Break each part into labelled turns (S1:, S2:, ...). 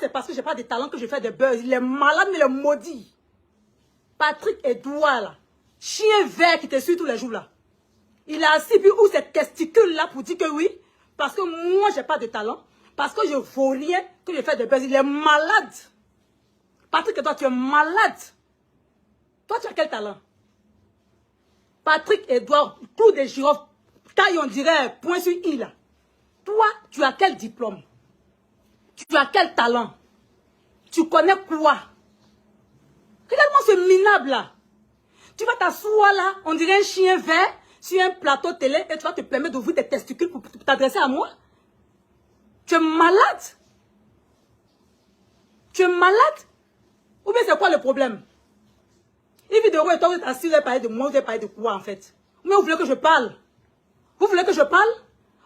S1: c'est parce que j'ai pas de talent que je fais de buzz. Il est malade, mais il est maudit. Patrick Edouard, là. Chien vert qui te suit tous les jours, là. Il a assis, puis où cette testicule-là pour dire que oui, parce que moi, j'ai pas de talent, parce que je ne vaux rien, que je fais de buzz. Il est malade. Patrick Edouard, tu es malade. Toi, tu as quel talent? Patrick Edouard, clou de girofle, taille, on dirait, point sur i, là. Toi, tu as quel diplôme? Tu as quel talent? Tu connais quoi? Regarde-moi ce minable là. Tu vas t'asseoir là, on dirait un chien vert, sur un plateau télé, et tu vas te permettre d'ouvrir tes testicules pour t'adresser à moi? Tu es malade? Tu es malade? Ou bien c'est quoi le problème? Yves Dero et toi, vous êtes assis, vous avez parlé de moi, vous avez parlé de quoi en fait? Mais vous voulez que je parle? Vous voulez que je parle?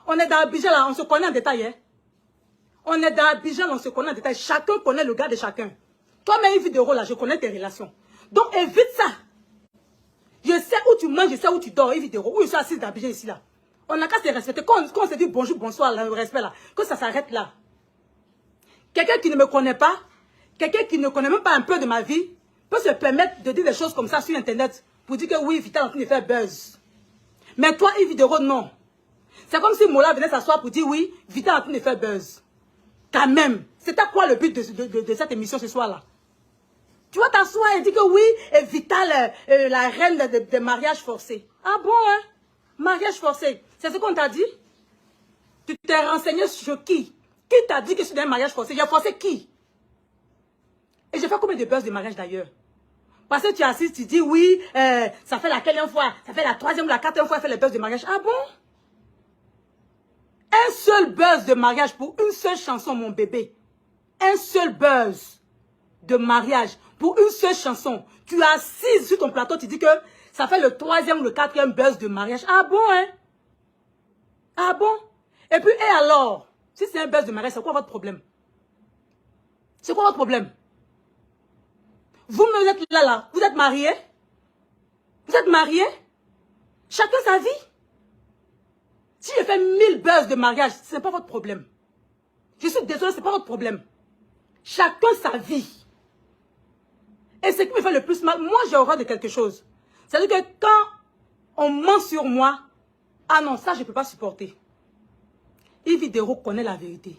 S1: On est dans Abidjan là, on se connaît en détail, hein? On est dans Abidjan, on se connaît en détail. Chacun connaît le gars de chacun. Toi-même, Yves Dero là, je connais tes relations. Donc évite ça. Je sais où tu manges, je sais où tu dors, Yves Dero. Où je suis assise d'Abidjan ici là. On n'a qu'à se respecter. Quand on se dit bonjour, bonsoir, là, le respect là, que ça s'arrête là. Quelqu'un qui ne me connaît pas, quelqu'un qui ne connaît même pas un peu de ma vie, peut se permettre de dire des choses comme ça sur Internet pour dire que oui, Vital est en train de faire buzz. Mais toi, Yves Dero, non. C'est comme si Mola venait s'asseoir pour dire oui, Vital est en train de faire buzz. Quand même. C'était quoi le but de cette émission ce soir-là? Tu vas t'asseoir et dire que oui, Vital, la reine des mariages forcés. Ah bon, hein? Mariage forcé. C'est ce qu'on t'a dit? Tu t'es renseigné sur qui? Qui t'a dit que c'est un mariage forcé? J'ai forcé qui? Et j'ai fait combien de buzz de mariage d'ailleurs? Parce que tu assistes, tu dis oui, ça fait la quatrième fois, ça fait la troisième ou la quatrième fois qu'elle fait les buzz de mariage. Ah bon? Un seul buzz de mariage pour une seule chanson, mon bébé. Un seul buzz de mariage pour une seule chanson. Tu as assis sur ton plateau, tu dis que ça fait le troisième ou le quatrième buzz de mariage. Ah bon, hein? Ah bon? Et puis, et alors? Si c'est un buzz de mariage, c'est quoi votre problème? C'est quoi votre problème? Vous êtes là, vous êtes mariés? Vous êtes mariés? Chacun sa vie? Si je fais 1000 buzz de mariage, ce n'est pas votre problème. Je suis désolée, ce n'est pas votre problème. Chacun sa vie. Et ce qui me fait le plus mal, moi j'ai horreur de quelque chose. C'est-à-dire que quand on ment sur moi, ah non, ça je ne peux pas supporter. Yves Dero connaît la vérité.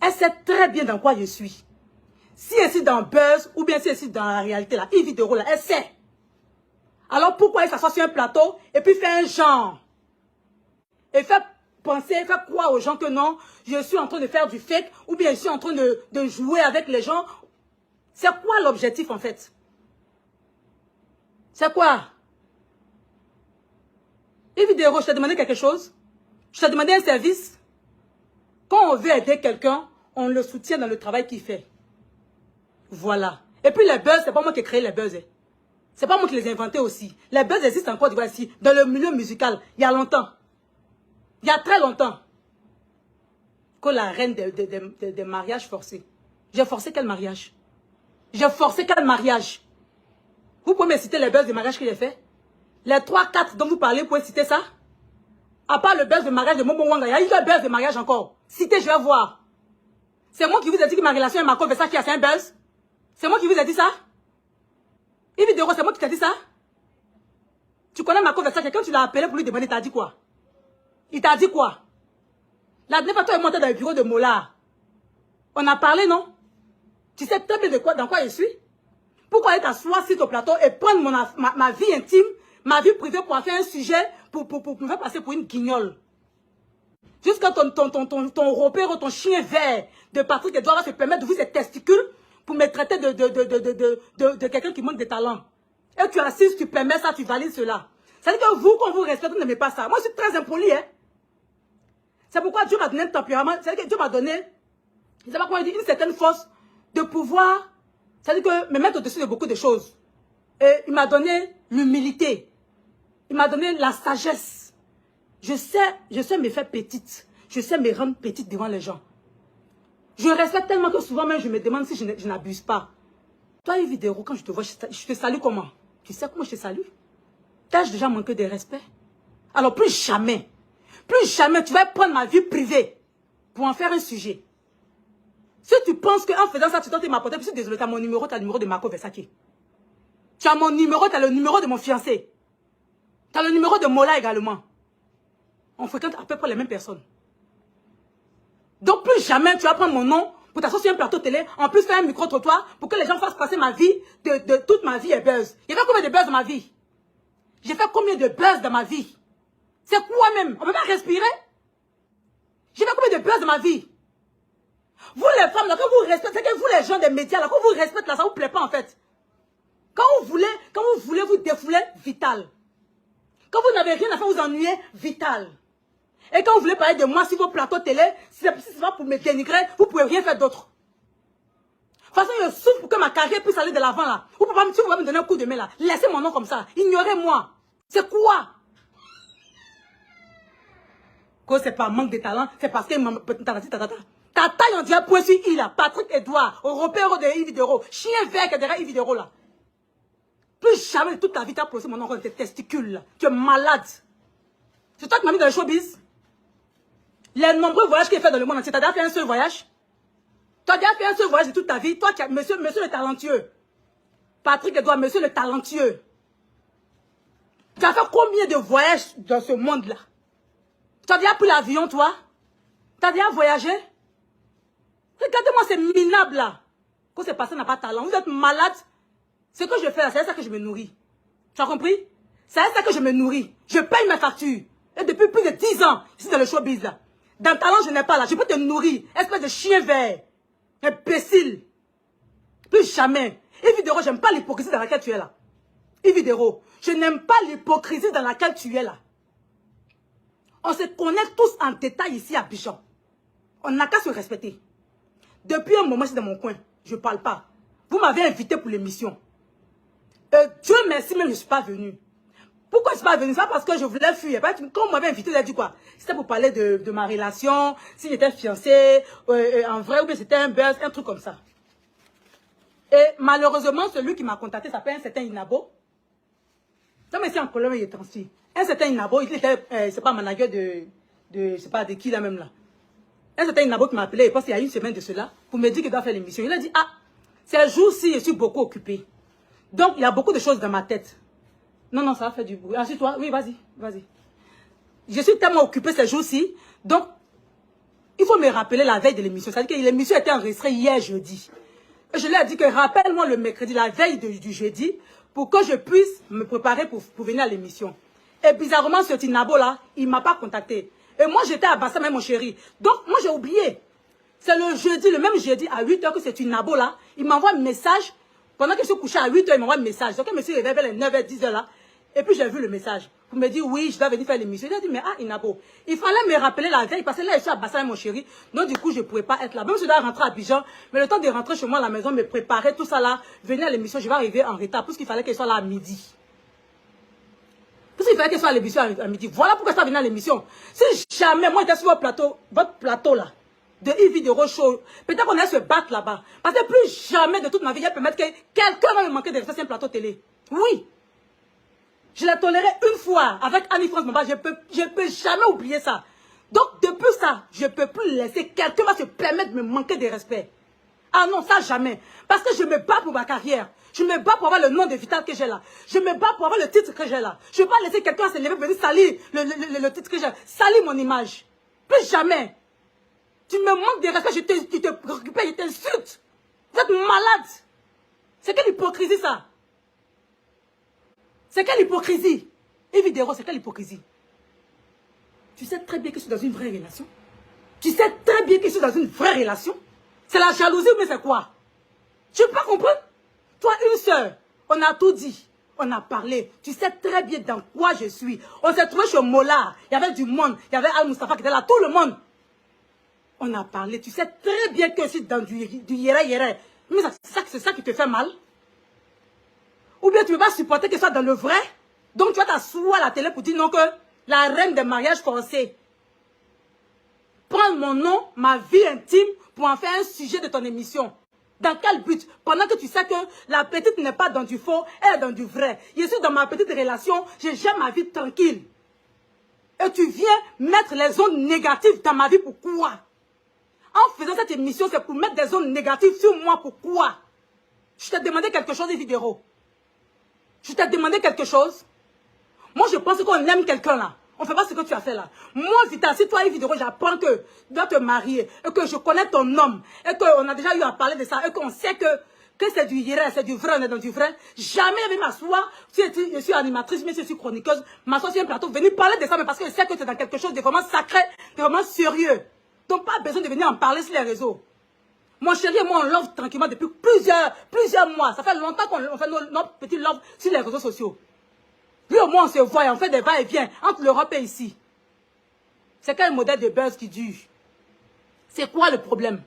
S1: Elle sait très bien dans quoi je suis. Si elle est dans buzz ou bien si elle est dans la réalité, là, Yves Dero, là, elle sait. Alors pourquoi elle s'assoit sur un plateau et puis fait un genre? Et fait penser, fait croire aux gens que non, je suis en train de faire du fake ou bien je suis en train de jouer avec les gens. C'est quoi l'objectif en fait? C'est quoi? Yves Dero, je t'ai demandé quelque chose? Je t'ai demandé un service? Quand on veut aider quelqu'un, on le soutient dans le travail qu'il fait. Voilà. Et puis les buzz, c'est pas moi qui ai créé les buzz. C'est pas moi qui les ai inventés aussi. Les buzz existent encore ici, dans le milieu musical, il y a longtemps. Il y a très longtemps. Que la reine des mariages forcés. J'ai forcé quel mariage? J'ai forcé quel mariage? Vous pouvez me citer les buzz de mariage que j'ai fait? Les 3-4 dont vous parlez, vous pouvez citer ça? À part le buzz de mariage de Momo Wanga, il y a eu le buzz de mariage encore. Citez, je vais voir. C'est moi qui vous ai dit que ma relation avec Marco Versace a fait un buzz? C'est moi qui vous ai dit ça? Yves Dero, c'est moi qui t'ai dit ça? Tu connais Marco Versace, quand tu l'as appelé pour lui demander, il t'a dit quoi? Il t'a dit quoi? La dernière fois, toi est monté dans le bureau de Mola. On a parlé, non? Tu sais très bien de quoi, dans quoi je suis? Pourquoi aller t'asseoir sur ton plateau et prendre ma vie intime, ma vie privée pour en faire un sujet, pour me faire passer pour une guignole? Jusqu'à ton repère, ton chien vert de Patrick Edouard va se permettre d'ouvrir ses testicules pour me traiter de quelqu'un qui manque de talent. Et tu assistes, tu permets ça, tu valides cela. C'est-à-dire que vous, quand vous respectez, vous n'aimez pas ça. Moi, je suis très impoli, hein. C'est pourquoi Dieu m'a donné un tempérament. C'est-à-dire que Dieu m'a donné, je ne sais pas comment dire, une certaine force de pouvoir, c'est-à-dire que me mettre au-dessus de beaucoup de choses. Et il m'a donné l'humilité. Il m'a donné la sagesse. Je sais me faire petite. Je sais me rendre petite devant les gens. Je respecte tellement que souvent même je me demande si je n'abuse pas. Toi, Yves Dero, quand je te vois, je te salue comment? Tu sais comment je te salue? T'as déjà manqué de respect? Alors plus jamais tu vas prendre ma vie privée pour en faire un sujet. Si tu penses qu'en faisant ça, tu dois m'apporter, je suis désolé, tu as mon numéro, tu as le numéro de Marco Versace. Tu as mon numéro, tu as le numéro de mon fiancé. Tu as le numéro de Mola également. On fréquente à peu près les mêmes personnes. Donc plus jamais tu vas prendre mon nom pour t'asseoir sur un plateau télé, en plus faire un micro-trottoir pour que les gens fassent passer ma vie, de toute ma vie est buzz. J'ai fait combien de buzz dans ma vie? J'ai fait combien de buzz dans ma vie? C'est quoi même? On ne peut pas respirer? J'ai fait combien de buzz dans ma vie? Vous les femmes, là, quand vous respectez, c'est que vous les gens des médias, là, quand vous respectez, là, ça ne vous plaît pas en fait. Quand vous voulez vous défouler, vital. Quand vous n'avez rien à faire, vous ennuyez, vital. Et quand vous voulez parler de moi sur vos plateaux télé, si c'est pas pour me dénigrer, vous ne pouvez rien faire d'autre. De toute façon, je souffre pour que ma carrière puisse aller de l'avant là. Vous pouvez pas me donner un coup de main là. Laissez mon nom comme ça. Ignorez-moi. C'est quoi? Quand c'est pas manque de talent, c'est parce que ta taille on dirait point sur I là. Patrick Edouard, européen de Yves Videro, chien vert qui est derrière Yves Videro là. Plus jamais de toute ta vie tu as posé mon nom dans tes testicules là. Tu es malade. C'est toi qui m'as mis dans le showbiz. Les nombreux voyages qu'il a fait dans le monde entier, tu as déjà fait un seul voyage? Tu as déjà fait un seul voyage de toute ta vie? Toi, monsieur le talentueux. Patrick Edouard, monsieur le talentueux. Tu as fait combien de voyages dans ce monde-là? Tu as déjà pris l'avion, toi? Tu as déjà voyagé? Regardez-moi, c'est minable, là. Quand ces personnes n'ont pas de talent, vous êtes malade. Ce que je fais là, c'est ça que je me nourris. Tu as compris? C'est ça que je me nourris. Je paye mes factures. Et depuis plus de 10 ans, ici dans le showbiz, là. Dans le talent, je n'ai pas là. Je peux te nourrir. Espèce de chien vert. Imbécile. Plus jamais. Évidemment, j'aime pas l'hypocrisie dans laquelle tu es là. Évidemment, je n'aime pas l'hypocrisie dans laquelle tu es là. On se connaît tous en détail ici à Bichon. On n'a qu'à se respecter. Depuis un moment, je suis dans mon coin. Je ne parle pas. Vous m'avez invité pour l'émission. Dieu merci, même je ne suis pas venue. Pourquoi je ne suis pas venue? C'est pas parce que je voulais fuir. Quand on m'avait invité, j'ai dit quoi? C'était pour parler de ma relation, si j'étais fiancée, en vrai, ou bien c'était un buzz, un truc comme ça. Et malheureusement, celui qui m'a contacté s'appelle un certain Inabo. Non, mais c'est en Colombie, il est transmis. Un certain Inabo, il était, c'est pas manager je sais pas de qui là même là. Un certain Inabo qui m'a appelé, je pense qu'il y a une semaine de cela, pour me dire qu'il doit faire l'émission. Il a dit, ah, ces jours-ci, je suis beaucoup occupé. Donc, il y a beaucoup de choses dans ma tête. Non, non, ça va faire du bruit. Assieds-toi. Oui, vas-y, vas-y. Je suis tellement occupé ces jours-ci. Donc, il faut me rappeler la veille de l'émission. C'est-à-dire que l'émission était enregistrée hier jeudi. Et je lui ai dit que rappelle-moi le mercredi, la veille du jeudi, pour que je puisse me préparer pour venir à l'émission. Et bizarrement, ce Tinabo là, il ne m'a pas contacté. Et moi, j'étais à Bassam avec mon chéri. Donc, moi, j'ai oublié. C'est le jeudi, le même jeudi, à 8 h que ce Tinabo là, il m'envoie un message. Pendant que je suis couché à 8 h, il m'envoie un message. Donc, je me suis réveillé vers les 9 h, 10 h là. Et puis, j'ai vu le message. Pour me dire, oui, je dois venir faire l'émission. Il a dit, mais ah, Inabo, il fallait me rappeler la veille, parce que là, je suis à Bassam avec mon chéri. Donc, du coup, je ne pouvais pas être là. Même si je dois rentrer à Abidjan, mais le temps de rentrer chez moi à la maison, me préparer, tout ça là, venir à l'émission, je vais arriver en retard, parce qu'il fallait qu'elle soit là à midi. Parce qu'il fallait qu'elle soit à l'émission à midi. Voilà pourquoi je suis venue à l'émission. Si jamais, moi, j'étais sur votre plateau là, de Yves Videro Show, peut-être qu'on allait se battre là-bas. Parce que plus jamais de toute ma vie, je vais permettre que quelqu'un va me manquer de rester sur un plateau télé. Oui. Je l'ai toléré une fois avec Annie-France Mamba. Je peux jamais oublier ça. Donc, depuis ça, je ne peux plus laisser quelqu'un va se permettre de me manquer de respect. Ah non, ça jamais. Parce que je me bats pour ma carrière. Je me bats pour avoir le nom de Vital que j'ai là. Je me bats pour avoir le titre que j'ai là. Je ne vais pas laisser quelqu'un se lever et venir salir le titre que j'ai. Salir mon image. Plus jamais. Tu me manques de respect, tu te récupères, je t'insulte. Vous êtes malade. C'est quelle hypocrisie ça? C'est quelle hypocrisie? Évidemment, c'est quelle hypocrisie? Tu sais très bien que je suis dans une vraie relation. Tu sais très bien que je suis dans une vraie relation. C'est la jalousie ou bien c'est quoi? Tu peux pas comprendre? Toi, une sœur, on a tout dit. On a parlé. Tu sais très bien dans quoi je suis. On s'est trouvé chez Mola. Il y avait du monde. Il y avait Al-Mustafa qui était là. Tout le monde. On a parlé. Tu sais très bien que je suis dans du yéré. Mais c'est ça qui te fait mal? Ou bien tu ne peux pas supporter que ce soit dans le vrai? Donc tu vas t'asseoir à la télé pour dire non que la reine des mariages forcés. Prendre mon nom, ma vie intime, pour en faire un sujet de ton émission. Dans quel but? Pendant que tu sais que la petite n'est pas dans du faux, elle est dans du vrai. Je suis dans ma petite relation, j'aime ma vie tranquille. Et tu viens mettre les ondes négatives dans ma vie, pourquoi? En faisant cette émission, c'est pour mettre des zones négatives sur moi. Pourquoi? Je t'ai demandé quelque chose, Evidero. Je t'ai demandé quelque chose. Moi, je pense qu'on aime quelqu'un là. On ne fait pas ce que tu as fait là. Moi, Vita, si toi, Evidero, j'apprends que tu dois te marier, et que je connais ton homme, et qu'on a déjà eu à parler de ça, et qu'on sait que c'est du yéré, c'est du vrai, on est dans du vrai, jamais je vais m'asseoir, je suis animatrice, mais je suis chroniqueuse, m'asseoir sur un plateau, venir parler de ça, mais parce que je sais que c'est dans quelque chose de vraiment sacré, de vraiment sérieux. Donc, pas besoin de venir en parler sur les réseaux. Mon chéri et moi, on love tranquillement depuis plusieurs mois. Ça fait longtemps qu'on fait notre petit love sur les réseaux sociaux. Lui au moins, on se voit et on fait des va-et-vient entre l'Europe et ici. C'est quel modèle de buzz qui dure? C'est quoi le problème?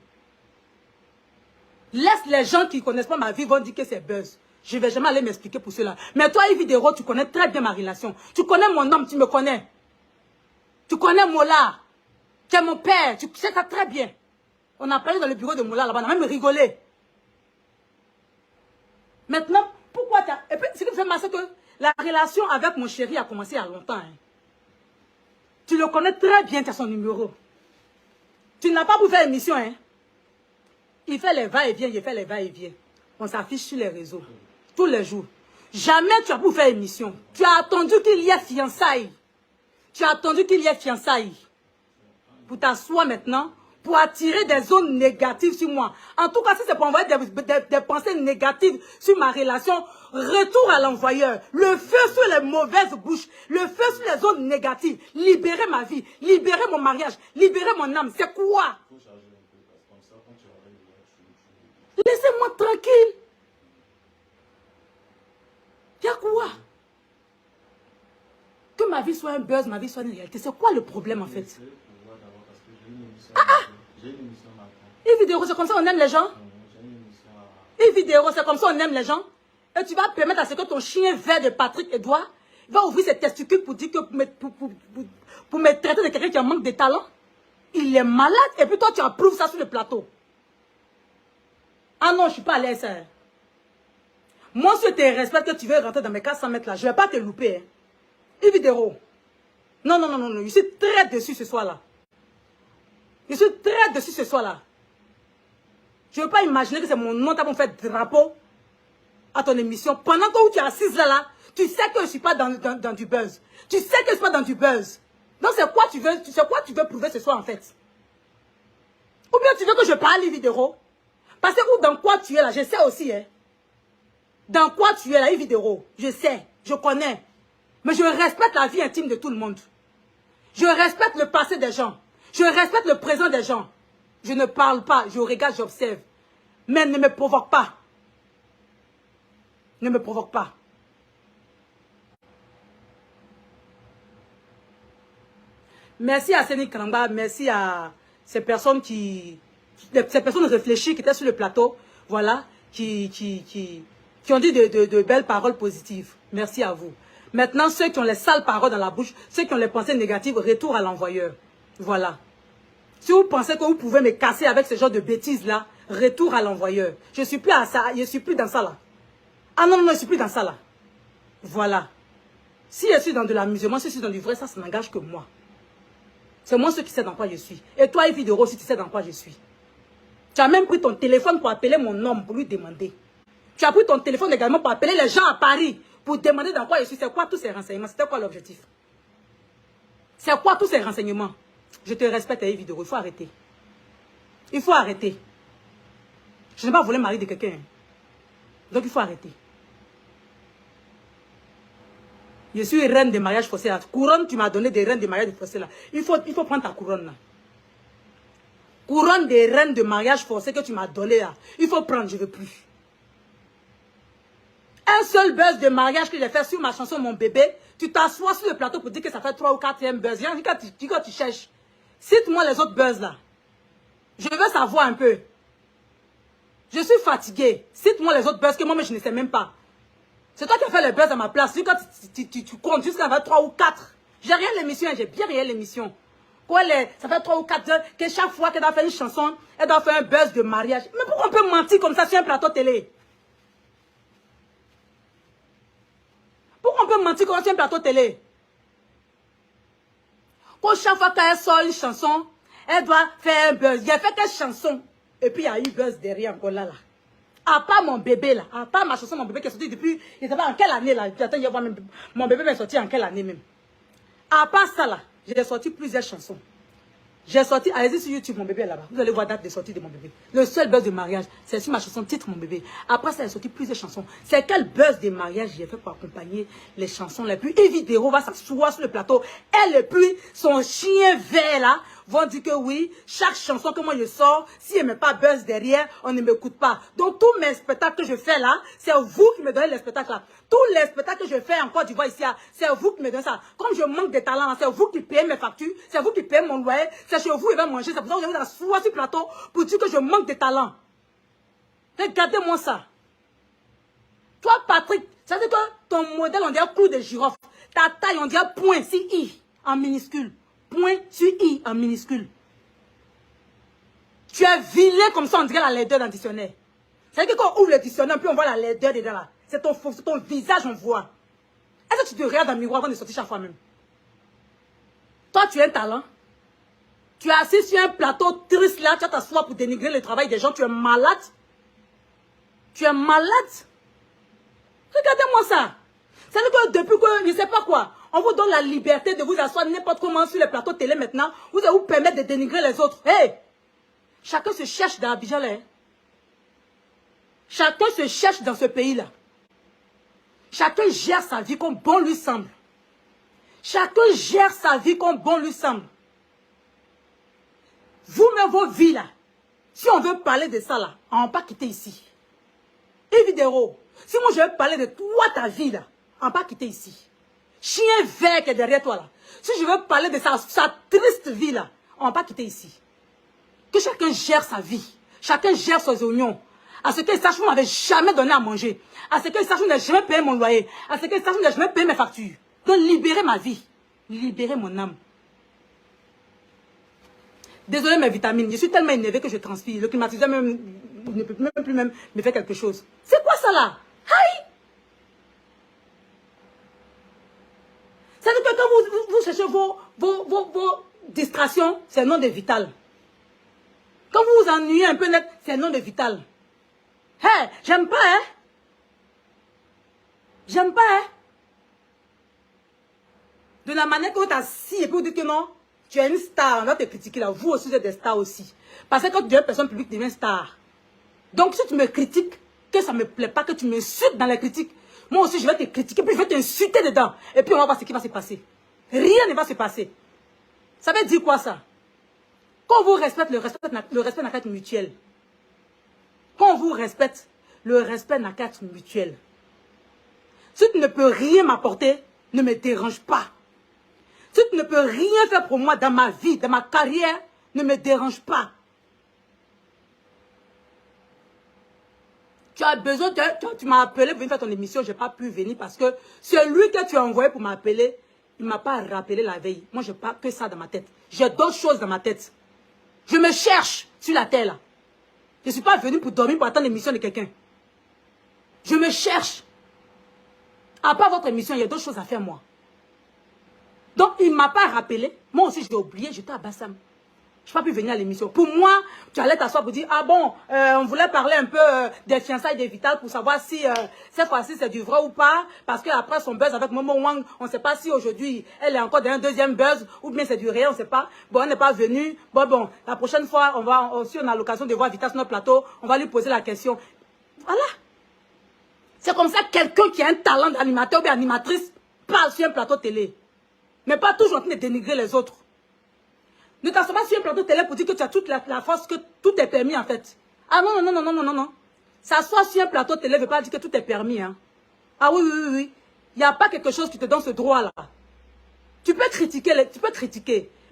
S1: Laisse les gens qui ne connaissent pas ma vie vont dire que c'est buzz. Je ne vais jamais aller m'expliquer pour cela. Mais toi, Evidero, tu connais très bien ma relation. Tu connais mon homme, tu me connais. Tu connais Mola. Tu es mon père, tu sais ça très bien. On a parlé dans le bureau de Mola là-bas, on a même rigolé. Maintenant, pourquoi tu as... Et puis, ce qui me fait mal, c'est que la relation avec mon chéri a commencé il y a longtemps. Hein. Tu le connais très bien, tu as son numéro. Tu n'as pas pour faire émission, hein. Il fait les va-et-vient, il fait les va-et-vient. On s'affiche sur les réseaux. Tous les jours. Jamais tu as pour faire émission. Tu as attendu qu'il y ait fiançailles. Tu as attendu qu'il y ait fiançailles. Pour t'asseoir maintenant, pour attirer des zones négatives sur moi. En tout cas, si c'est pour envoyer des pensées négatives sur ma relation, retour à l'envoyeur. Le feu sur les mauvaises bouches. Le feu sur les zones négatives. Libérer ma vie. Libérer mon mariage. Libérer mon âme. C'est quoi? Laissez-moi tranquille. Il y a quoi? Que ma vie soit un buzz, ma vie soit une réalité. C'est quoi le problème en fait? Evidero, c'est comme ça on aime les gens? Evidero, c'est comme ça on aime les gens? Et tu vas permettre à ce que ton chien vert de Patrick Edouard va ouvrir ses testicules pour dire que pour me traiter de quelqu'un qui a manque de talent? Il est malade et puis toi tu approuves ça sur le plateau. Ah non, je ne suis pas à l'aise. Hein. Moi, si je te respecte que tu veux rentrer dans mes 400 mètres là, je ne vais pas te louper. Hein. Evidero. Non, non, non, non, non. Je suis très déçu ce soir-là. Je suis très déçu ce soir-là. Je ne veux pas imaginer que c'est mon nom qui a fait drapeau à ton émission. Pendant que tu es assise là, tu sais que je ne suis pas dans du buzz. Tu sais que je ne suis pas dans du buzz. Donc, c'est quoi tu veux prouver ce soir en fait? Ou bien tu veux que je parle, Evidero? Parce que ou dans quoi tu es là, je sais aussi. Hein. Dans quoi tu es là, Evidero? Je sais, je connais. Mais je respecte la vie intime de tout le monde. Je respecte le passé des gens. Je respecte le présent des gens. Je ne parle pas, je regarde, j'observe. Mais ne me provoque pas. Ne me provoque pas. Merci à Séné Kalamba, merci à ces personnes ces personnes réfléchies qui étaient sur le plateau, voilà, qui ont dit de belles paroles positives. Merci à vous. Maintenant, ceux qui ont les sales paroles dans la bouche, ceux qui ont les pensées négatives, retour à l'envoyeur. Voilà. Si vous pensez que vous pouvez me casser avec ce genre de bêtises-là, retour à l'envoyeur. Je ne suis plus à ça, je ne suis plus dans ça là. Ah non, non, je ne suis plus dans ça là. Voilà. Si je suis dans de l'amusement, si je suis dans du vrai, ça n'engage que moi. C'est moi ceux qui sais dans quoi je suis. Et toi, Evidero, si tu sais dans quoi je suis. Tu as même pris ton téléphone pour appeler mon homme, pour lui demander. Tu as pris ton téléphone également pour appeler les gens à Paris, pour demander dans quoi je suis. C'est quoi tous ces renseignements? C'était quoi l'objectif? C'est quoi tous ces renseignements? Je te respecte, Evidero, il faut arrêter. Il faut arrêter. Je n'ai pas volé le mari de quelqu'un. Donc il faut arrêter. Je suis reine de mariage forcé là. Couronne, tu m'as donné des reines de mariage forcé là. Il faut prendre ta couronne là. Couronne des reines de mariage forcé que tu m'as donné là. Il faut prendre, je ne veux plus. Un seul buzz de mariage que j'ai fait sur ma chanson Mon bébé, tu t'assois sur le plateau pour dire que ça fait 3 ou 4e buzz. Quand tu cherches, cite-moi les autres buzz là. Je veux savoir un peu. Je suis fatiguée. Cite-moi les autres buzz que moi je ne sais même pas. C'est toi qui as fait les buzz à ma place. Quand tu comptes jusqu'à 3 ou 4. J'ai rien l'émission, j'ai bien rien l'émission. Ça fait 3 ou 4 heures que chaque fois qu'elle doit faire une chanson, elle doit faire un buzz de mariage. Mais pourquoi on peut mentir comme ça sur un plateau télé? Pourquoi on peut mentir comme ça sur un plateau télé? Quand chaque fois qu'elle sort une chanson, Elle doit faire un buzz. J'ai fait quelle chanson? Et puis il y a eu buzz derrière encore là. À part mon bébé là, à part ma chanson, mon bébé qui est sorti depuis, je ne sais pas en quelle année là. Attends, je vois même, mon bébé m'est sorti en quelle année même. À part ça là, j'ai sorti plusieurs chansons. J'ai sorti, allez-y sur YouTube, mon bébé est là-bas. Vous allez voir la date de sortie de mon bébé. Le seul buzz de mariage, c'est sur ma chanson titre, mon bébé. Après ça, j'ai sorti plusieurs chansons. C'est quel buzz de mariage j'ai fait pour accompagner les chansons les plus. Et vidéo va s'asseoir sur le plateau. Elle et puis son chien vert là vont dire que oui, chaque chanson que moi je sors, si elle ne met pas buzz derrière, on ne m'écoute pas. Donc tous mes spectacles que je fais là, c'est vous qui me donnez les spectacles là. Tous les spectacles que je fais en Côte d'Ivoire ici, c'est vous qui me donnez ça. Comme je manque de talent, c'est vous qui payez mes factures, c'est vous qui payez mon loyer, c'est chez vous qui va manger. C'est pour ça que je vous asseoir sur le plateau pour dire que je manque de talent. Regardez-moi ça. Toi, Patrick, ça veut dire que ton modèle, on dirait clou de girofle. Ta taille, on dirait point, si I, en minuscule. Point sur I, en minuscule. Tu es vilain comme ça, on dirait la laideur dans le dictionnaire. C'est-à-dire que quand on ouvre le dictionnaire, puis on voit la laideur dedans là. C'est ton visage, on voit. Est-ce que tu te regardes dans le miroir avant de sortir chaque fois même? Toi, tu as un talent. Tu es assis sur un plateau triste là, tu vas t'asseoir pour dénigrer le travail des gens. Tu es malade. Tu es malade. Regardez-moi ça. C'est-à-dire que depuis que, je ne sais pas quoi, on vous donne la liberté de vous asseoir n'importe comment sur les plateaux télé maintenant. Vous allez vous permettre de dénigrer les autres. Hey! Chacun se cherche dans Abidjan là. Hein? Chacun se cherche dans ce pays-là. Chacun gère sa vie comme bon lui semble. Chacun gère sa vie comme bon lui semble. Vous-même, vos vies là, si on veut parler de ça là, on ne va pas quitter ici. Évidemment, si moi je veux parler de toi, ta vie là, on ne va pas quitter ici. Chien vert qui est derrière toi là, si je veux parler de sa triste vie là, on ne va pas quitter ici. Que chacun gère sa vie, chacun gère ses oignons. À ce qu'ils sachent, vous ne m'avez jamais donné à manger. À ce qu'ils sachent, vous n'avez jamais payé mon loyer. À ce qu'ils sachent, vous n'avez jamais payé mes factures. Donc libérez ma vie, libérez mon âme. Désolé mes vitamines, je suis tellement énervée que je transpire. Le climatiseur même, ne peut même plus même me faire quelque chose. C'est quoi ça là? Aïe! C'est-à-dire que quand vous cherchez vos distractions, c'est le nom de Vital. Quand vous vous ennuyez un peu net, c'est le nom de Vital. Hé, hey, j'aime pas, hein? J'aime pas, hein? De la manière que vous êtes assis et puis vous dites que non, tu es une star, on va te critiquer là. Vous aussi, vous êtes des stars aussi. Parce que quand tu es une personne publique, tu deviens star. Donc si tu me critiques, que ça ne me plaît pas, que tu m'insultes dans les critiques, moi aussi je vais te critiquer, puis je vais t'insulter dedans. Et puis on va voir ce qui va se passer. Rien ne va se passer. Ça veut dire quoi ça? Quand on vous respecte, le respect n'a qu'à être mutuel. Quand on vous respecte, le respect n'a qu'à être mutuel. Si tu ne peux rien m'apporter, ne me dérange pas. Si tu ne peux rien faire pour moi dans ma vie, dans ma carrière, ne me dérange pas. Tu as besoin, tu m'as appelé pour venir faire ton émission, je n'ai pas pu venir parce que celui que tu as envoyé pour m'appeler, il ne m'a pas rappelé la veille. Moi, je n'ai pas que ça dans ma tête. J'ai d'autres choses dans ma tête. Je me cherche sur la terre là. Je ne suis pas venu pour dormir, pour attendre l'émission de quelqu'un. Je me cherche. À part votre émission, il y a d'autres choses à faire moi. Donc, il ne m'a pas rappelé. Moi aussi, j'ai oublié, j'étais à Bassam. Je n'ai pas pu venir à l'émission. Pour moi, tu allais t'asseoir pour dire, ah bon, on voulait parler un peu des fiançailles de Vital pour savoir si cette fois-ci c'est du vrai ou pas. Parce qu'après son buzz avec Momo Wang, on ne sait pas si aujourd'hui elle est encore dans un deuxième buzz ou bien c'est du réel, on ne sait pas. Bon, elle n'est pas venue. Bon, la prochaine fois, si on a l'occasion de voir Vital sur notre plateau, on va lui poser la question. Voilà. C'est comme ça quelqu'un qui a un talent d'animateur ou d'animatrice parle sur un plateau télé. Mais pas toujours en train de dénigrer les autres. Ne t'assois pas sur un plateau télé pour dire que tu as toute la force, que tout est permis en fait. Ah non. S'asseoir sur un plateau télé ne veut pas dire que tout est permis. Hein. Ah oui. Il n'y a pas quelque chose qui te donne ce droit-là. Tu peux critiquer,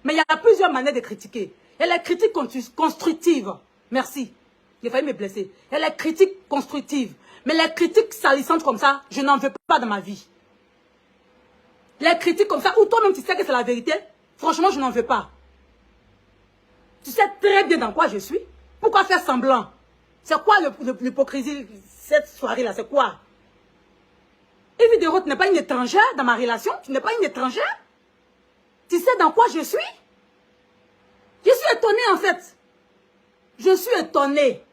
S1: mais il y a plusieurs manières de critiquer. Il y a les critiques constructives. Merci. J'ai failli me blesser. Il y a les critiques constructives. Mais les critiques salissantes comme ça, je n'en veux pas dans ma vie. Les critiques comme ça, ou toi-même tu sais que c'est la vérité, franchement, je n'en veux pas. Tu sais très bien dans quoi je suis. Pourquoi faire semblant? C'est quoi l'hypocrisie cette soirée-là? C'est quoi? Évidemment, tu n'es pas une étrangère dans ma relation. Tu n'es pas une étrangère. Tu sais dans quoi je suis. Je suis étonnée en fait. Je suis étonnée.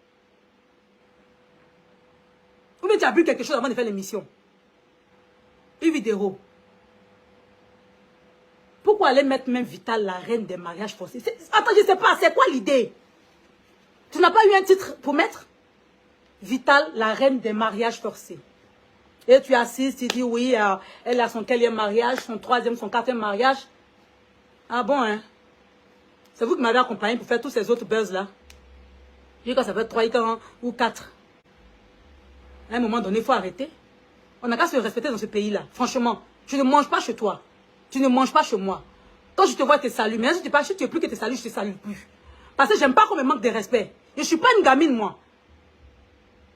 S1: Ou bien tu as bu quelque chose avant de faire l'émission. Une vidéo. Pourquoi aller mettre même Vital, la reine des mariages forcés? Attends, je ne sais pas, c'est quoi l'idée? Tu n'as pas eu un titre pour mettre? Vital, la reine des mariages forcés. Et tu assistes, tu dis oui, elle a son quatrième mariage, son troisième, son quatrième mariage. Ah bon, hein? C'est vous qui m'avez accompagné pour faire tous ces autres buzz là. Je dis que ça fait 3 ans ou 4. À un moment donné, il faut arrêter. On n'a qu'à se respecter dans ce pays-là. Franchement, je ne mange pas chez toi. Tu ne manges pas chez moi. Quand je te vois, je te salue. Mais si tu ne veux plus que je te salue, je ne te salue plus. Parce que j'aime pas qu'on me manque de respect. Je ne suis pas une gamine, moi.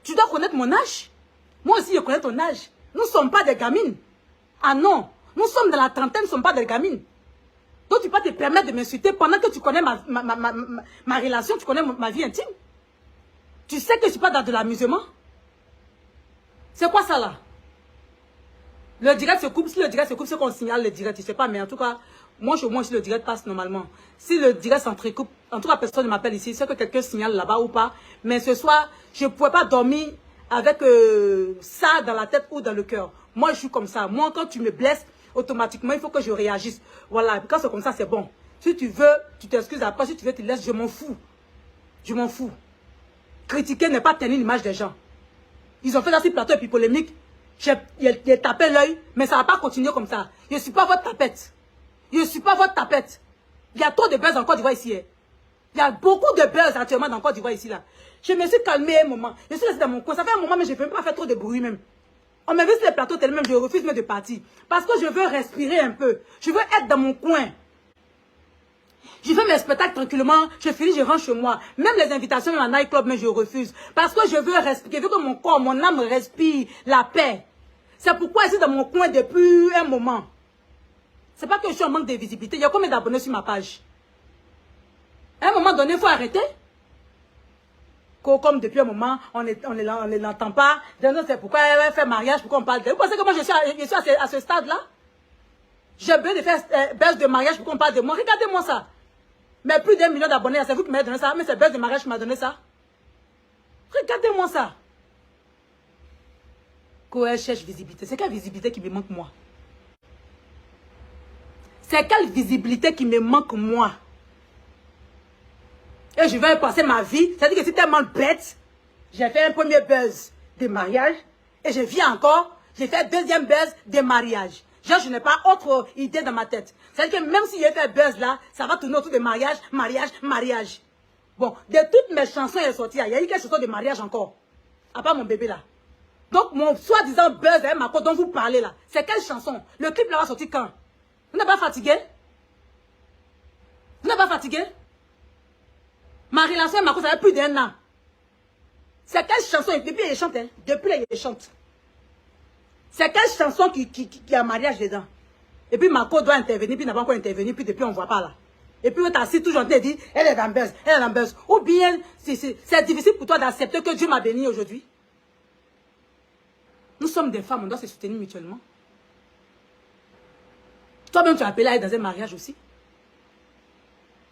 S1: Tu dois connaître mon âge. Moi aussi, je connais ton âge. Nous ne sommes pas des gamines. Ah non. Nous sommes dans la trentaine, nous ne sommes pas des gamines. Donc tu ne peux pas te permettre de m'insulter pendant que tu connais ma relation, tu connais ma vie intime. Tu sais que je ne suis pas dans de l'amusement. C'est quoi ça là? Le direct se coupe. Si le direct se coupe, c'est qu'on signale le direct. Je ne sais pas, mais en tout cas, moi, chez moi, si le direct passe normalement. Si le direct s'entrecoupe, en tout cas, personne ne m'appelle ici. C'est que quelqu'un signale là-bas ou pas. Mais ce soir, je ne pouvais pas dormir avec ça dans la tête ou dans le cœur. Moi, je suis comme ça. Moi, quand tu me blesses, automatiquement, il faut que je réagisse. Voilà. Quand c'est comme ça, c'est bon. Si tu veux, tu t'excuses après. Si tu veux, tu laisses. Je m'en fous. Je m'en fous. Critiquer n'est pas tenir l'image des gens. Ils ont fait dans ce plateau et puis polémique. J'ai tapé l'œil, mais ça ne va pas continuer comme ça. Je ne suis pas votre tapette. Je ne suis pas votre tapette. Il y a trop de buzz en Côte d'Ivoire ici. Il y a beaucoup de buzz actuellement dans Côte d'Ivoire ici. Là. Je me suis calmée un moment. Je suis restée dans mon coin. Ça fait un moment, mais je ne peux pas faire trop de bruit même. On m'a vu sur les plateaux tellement, je refuse même de partir. Parce que je veux respirer un peu. Je veux être dans mon coin. Je fais mes spectacles tranquillement, je finis, je rentre chez moi. Même les invitations dans la nightclub, mais je refuse. Parce que je veux respirer, je veux que mon corps, mon âme respire la paix. C'est pourquoi je suis dans mon coin depuis un moment. C'est pas que je suis en manque de visibilité. Il y a combien d'abonnés sur ma page? À un moment donné, il faut arrêter. Comme depuis un moment, on ne l'entend pas. C'est pourquoi elle fait mariage, pourquoi on parle d'elle. Vous pensez que moi je suis à ce stade-là? J'ai besoin de faire baisse de mariage pour qu'on parle de moi. Regardez-moi ça. Mais plus d'1 million d'abonnés, c'est vous qui m'avez donné ça. Mais c'est baisse de mariage qui m'a donné ça. Regardez-moi ça. Qu'elle cherche visibilité. C'est quelle visibilité qui me manque moi? C'est quelle visibilité qui me manque moi? Et je vais passer ma vie. C'est-à-dire que c'est tellement bête. J'ai fait un premier buzz de mariage. Et je viens encore. J'ai fait un deuxième buzz de mariage. Genre, je n'ai pas autre idée dans ma tête. C'est-à-dire que même si j'ai fait buzz là, ça va tourner autour de mariage, mariage, mariage. Bon, de toutes mes chansons est sorties, il y a eu quelques chansons de mariage encore. À part mon bébé là. Donc, mon soi-disant buzz avec Mako dont vous parlez là, c'est quelle chanson? Le clip là va sortir quand? Vous n'êtes pas fatigué? Vous n'êtes pas fatigué? Ma relation avec Mako, ça fait plus d'1 an. C'est quelle chanson? Depuis, elle chante, hein? Depuis là, elle chante. C'est quelle chanson qui a mariage dedans? Et puis Mako doit intervenir, puis il n'a pas encore intervenu, puis depuis on ne voit pas là. Et puis on t'assis toujours en train de dire, elle est dans buzz, elle est dans buzz. Ou bien, c'est difficile pour toi d'accepter que Dieu m'a béni aujourd'hui. Nous sommes des femmes, on doit se soutenir mutuellement. Toi-même, tu as appelé à être dans un mariage aussi.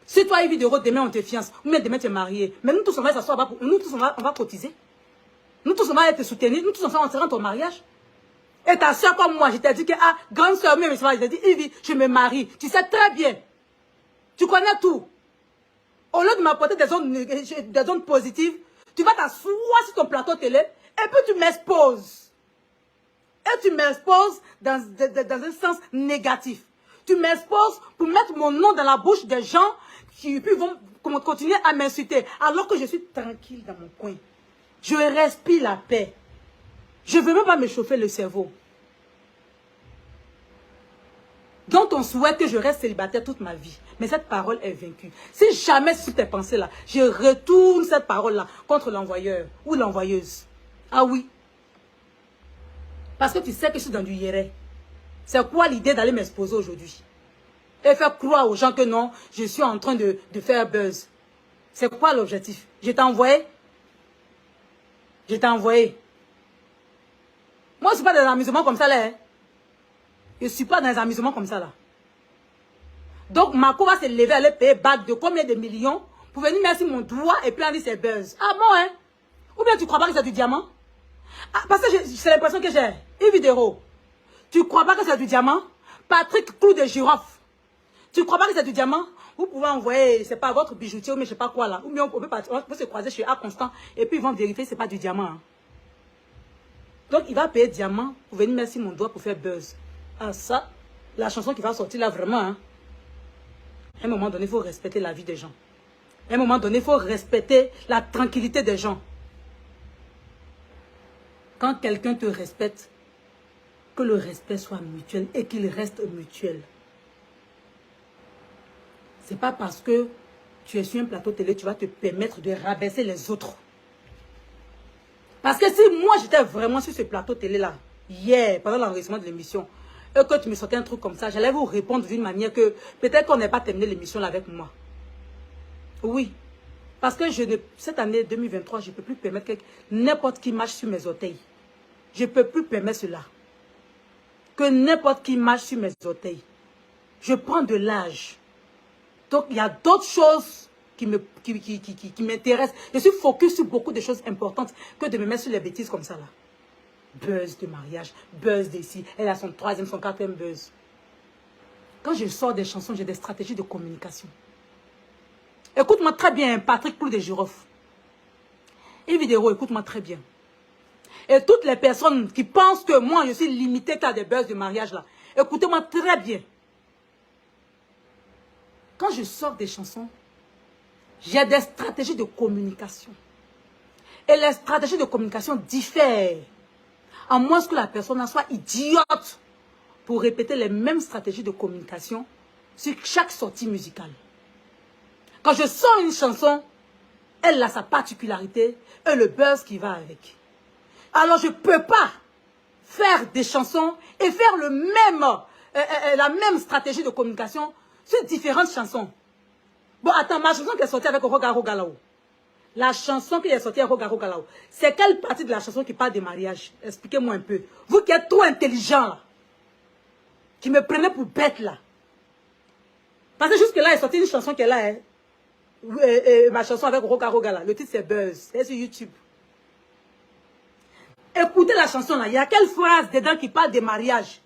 S1: Si toi, une vidéo, demain on te fiance, ou même demain tu es marié, mais nous tous on va s'asseoir, nous tous on va cotiser. Nous tous on va te soutenir, nous tous on va se rendre au mariage. Et ta soeur comme moi, je t'ai dit que, ah, grande soeur, je t'ai dit, Ivy, je me marie. Tu sais très bien. Tu connais tout. Au lieu de m'apporter des ondes positives, tu vas t'asseoir sur ton plateau télé, et puis tu m'exposes. Et tu m'exposes dans un sens négatif. Tu m'exposes pour mettre mon nom dans la bouche des gens qui vont continuer à m'insulter, alors que je suis tranquille dans mon coin. Je respire la paix. Je ne veux même pas me chauffer le cerveau. Donc on souhaite que je reste célibataire toute ma vie. Mais cette parole est vaincue. Si jamais sur tes pensées-là, je retourne cette parole-là contre l'envoyeur ou l'envoyeuse. Ah oui. Parce que tu sais que je suis dans du yéré. C'est quoi l'idée d'aller m'exposer aujourd'hui? Et faire croire aux gens que non, je suis en train de faire buzz. C'est quoi l'objectif? Je t'ai envoyé? Je t'ai envoyé. Moi, je ne suis pas dans les amusements comme ça, là. Hein. Je ne suis pas dans les amusements comme ça, là. Donc, Marco va se lever, aller payer bague de combien de millions pour venir mettre sur mon doigt et puis on dit c'est buzz. Ah bon, hein? Ou bien tu crois pas que c'est du diamant? Ah, parce que c'est l'impression que j'ai. Une vidéo. Tu crois pas que c'est du diamant? Patrick Clou de Girofle. Tu crois pas que c'est du diamant? Vous pouvez envoyer, c'est pas votre bijoutier ou mais je sais pas quoi là. Ou bien on peut se croiser chez A Constant et puis ils vont vérifier c'est pas du diamant. Hein. Donc il va payer diamant pour venir mettre sur mon doigt pour faire buzz. Ah ça, la chanson qui va sortir là vraiment. Hein. À un moment donné, il faut respecter la vie des gens. À un moment donné, il faut respecter la tranquillité des gens. Quand quelqu'un te respecte, que le respect soit mutuel et qu'il reste mutuel. C'est pas parce que tu es sur un plateau télé, tu vas te permettre de rabaisser les autres. Parce que si moi j'étais vraiment sur ce plateau télé là, hier, pendant l'enregistrement de l'émission, et que tu me sortais un truc comme ça, j'allais vous répondre d'une manière que peut-être qu'on n'ait pas terminé l'émission là avec moi. Oui. Parce que cette année 2023, je ne peux plus permettre que n'importe qui marche sur mes orteils. Je ne peux plus permettre cela. Que n'importe qui marche sur mes orteils. Je prends de l'âge. Donc, il y a d'autres choses qui m'intéressent. Je suis focus sur beaucoup de choses importantes que de me mettre sur les bêtises comme ça là. Buzz de mariage, buzz d'ici. Elle a son 3e, son 4e buzz. Quand je sors des chansons, j'ai des stratégies de communication. Écoute-moi très bien, Patrick Clou de Girofle. Une vidéo, écoute-moi très bien. Et toutes les personnes qui pensent que moi, je suis limitée qu'à des buzz de mariage là, écoutez-moi très bien. Quand je sors des chansons, j'ai des stratégies de communication. Et les stratégies de communication diffèrent. À moins que la personne soit idiote pour répéter les mêmes stratégies de communication sur chaque sortie musicale. Quand je sors une chanson, elle a sa particularité et le buzz qui va avec. Alors je ne peux pas faire des chansons et faire la même stratégie de communication sur différentes chansons. Bon, attends, ma chanson qui est sortie avec Roga Roga là-haut. La chanson qui est sortie avec Roga Roga là-haut. C'est quelle partie de la chanson qui parle de mariage? Expliquez-moi un peu. Vous qui êtes trop intelligent là. Qui me prenez pour bête là. Parce que jusque là, il est sorti une chanson qui est là. Hein. Ma chanson avec Roga Roga là. Le titre c'est Buzz. C'est sur YouTube. Écoutez la chanson là. Il y a quelle phrase dedans qui parle de mariage?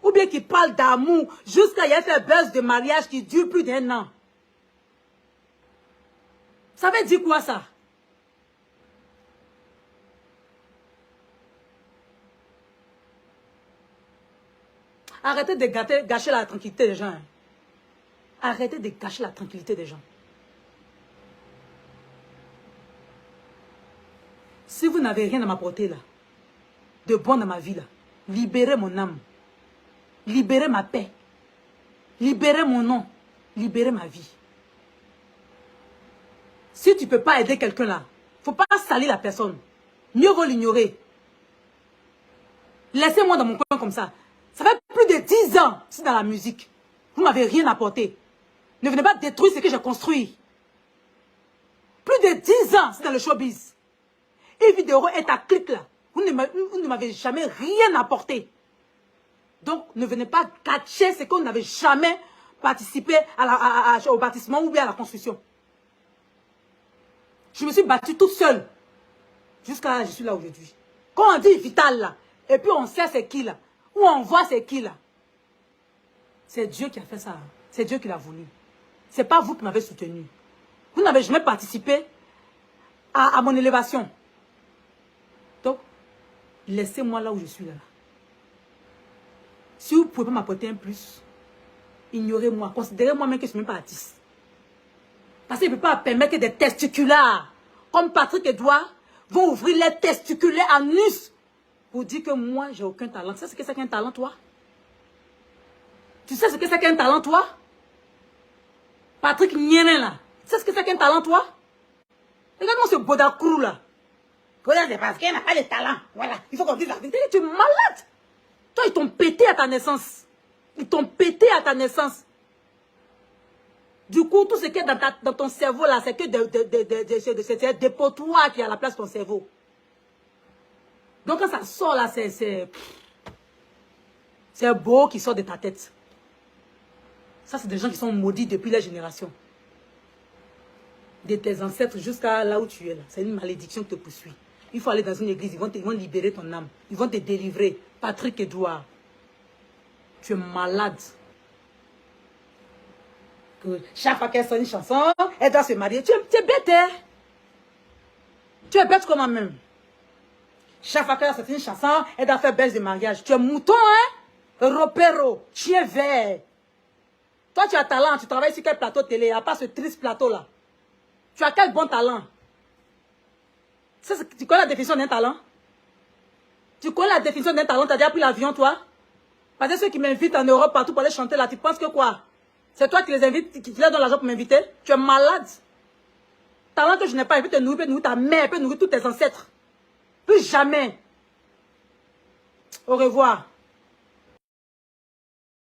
S1: Ou bien qui parle d'amour. Jusqu'à il y a fait buzz de mariage qui dure plus d'1 an. Ça veut dire quoi ça? Arrêtez de gâcher la tranquillité des gens. Hein. Arrêtez de gâcher la tranquillité des gens. Si vous n'avez rien à m'apporter là, de bon dans ma vie là, libérez mon âme. Libérez ma paix. Libérez mon nom. Libérez ma vie. Si tu ne peux pas aider quelqu'un là, il ne faut pas salir la personne. Mieux vaut l'ignorer. Laissez-moi dans mon coin comme ça. Ça fait plus de 10 ans que c'est dans la musique. Vous ne m'avez rien apporté. Ne venez pas détruire ce que j'ai construit. Plus de 10 ans c'est dans le showbiz. Une vidéo est à clic là. Vous ne m'avez jamais rien apporté. Donc, ne venez pas cacher ce qu'on n'avait jamais participé au bâtiment ou bien à la construction. Je me suis battue toute seule. Jusqu'à là, je suis là aujourd'hui. Quand on dit vital là, et puis on sait c'est qui là, ou on voit c'est qui là, c'est Dieu qui a fait ça. C'est Dieu qui l'a voulu. C'est pas vous qui m'avez soutenu. Vous n'avez jamais participé à mon élévation. Donc, laissez-moi là où je suis là. Si vous ne pouvez pas m'apporter un plus, ignorez-moi. Considérez-moi même que je ne suis même pas artiste. Parce qu'il ne peut pas permettre que des testiculaires, comme Patrick Edouard, vont ouvrir les testiculaires en nus pour dire que moi, j'ai aucun talent. Tu sais ce que c'est qu'un talent, toi? Tu sais ce que c'est qu'un talent, toi? Patrick Nienin, là. Tu sais ce que c'est qu'un talent, toi? Regarde-moi ce Bodakrou, là. Regarde, c'est parce qu'il n'a pas de talent. Voilà. Il faut qu'on dise la vérité. Tu es malade. Toi, ils t'ont pété à ta naissance. Ils t'ont pété à ta naissance. Du coup, tout ce qui est dans ton cerveau, là, c'est que c'est des potoirs qui est à la place de ton cerveau. Donc, quand ça sort, là, c'est beau qui sort de ta tête. Ça, c'est des gens qui sont maudits depuis la génération. De tes ancêtres jusqu'à là où tu es là. C'est une malédiction qui te poursuit. Il faut aller dans une église, ils vont libérer ton âme. Ils vont te délivrer. Patrick Edouard. Tu es malade. Que chaque fois qu'elle sonne une chanson, elle doit se marier. Tu es bête, hein? Tu es bête comme moi-même. Chaque fois qu'elle sonne une chanson, elle doit faire baisse de mariage. Tu es mouton, hein? Ropero, chien vert. Toi, tu as talent, tu travailles sur quel plateau télé, à part ce triste plateau-là. Tu as quel bon talent? Tu connais la définition d'un talent? Tu connais la définition d'un talent? Tu as déjà pris l'avion, toi? Parce que ceux qui m'invitent en Europe partout pour aller chanter là, tu penses que quoi? C'est toi qui les invites, qui leur donne l'argent pour m'inviter? Tu es malade. Talent que je n'ai pas, il peut te nourrir, peut nourrir ta mère, peut nourrir tous tes ancêtres. Plus jamais. Au revoir.